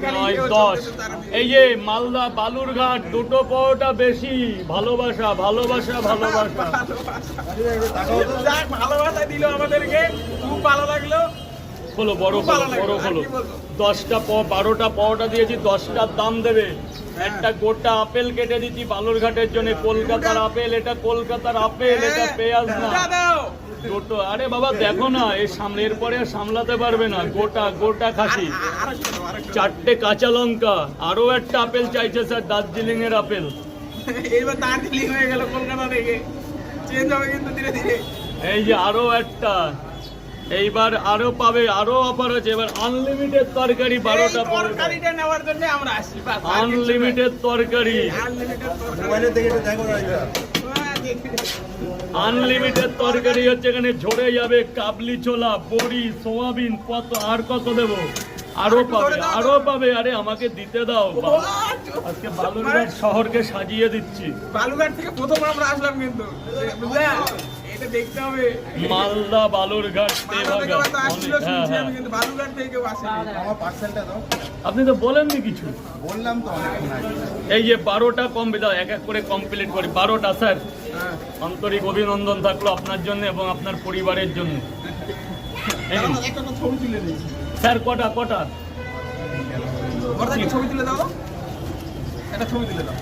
9 10 এই যে মালদা বালুরঘাট দুটো পাওয়াটা বেশি ভালোবাসা ভালোবাসা ভালোবাসা ভালোবাসা দিল আমাদেরকে, খুব ভালো লাগলো। হলো বড় হলো 10টা 12টা পাওয়াটা দিয়েছি, 10টার দাম দেবে। একটা গোটা আপেল কেটে দিচ্ছি বালুরঘাটের জন্য, কলকাতার আপেল, এটা কলকাতার আপেল, এটা পেঁয়াজ না দুটো। আরে বাবা দেখো না, এর পরে আর সামলাতে পারবে না, গোটা খাসি, 4টে কাঁচা লঙ্কা, আরো একটা আপেল চাইছে স্যার, দার্জিলিং এর আপেল। এইবার দার্জিলিং হয়ে গেল কলকাতা থেকে, চেঞ্জ হবে কিন্তু ধীরে ধীরে। এই যে আরো একটা, এইবার আরো পাবে, আরো অফার আছে এবার। আনলিমিটেড তরকারি 12টা তরকারিটা নেওয়ার জন্য আমরা আসি, আনলিমিটেড তরকারি, আনলিমিটেড তরকারি হচ্ছে এখানে। ঝরে যাবে কাবলি ছোলা, বড়ি, সোয়াবিন, কত আর কত দেবো, আরো পাবে। আরে আমাকে দিতে দাও, আজকে বালুরঘাট শহরকে সাজিয়ে দিচ্ছি। বালুরঘাট থেকে প্রথম আমরা আসলাম কিন্তু, বুঝলে এটা দেখতে হবে। মালদা বালুরঘাট আপনি তো বলেননি কিছু, বললাম তো এই যে 12টা কম দাও, এক এক করে কমপ্লিট করি 12টা স্যার। আন্তরিক অভিনন্দন থাকলো আপনার জন্য এবং আপনার পরিবারের জন্য। স্যার কটা ছবি তুলে দাও, একটা ছবি তুলে দাও।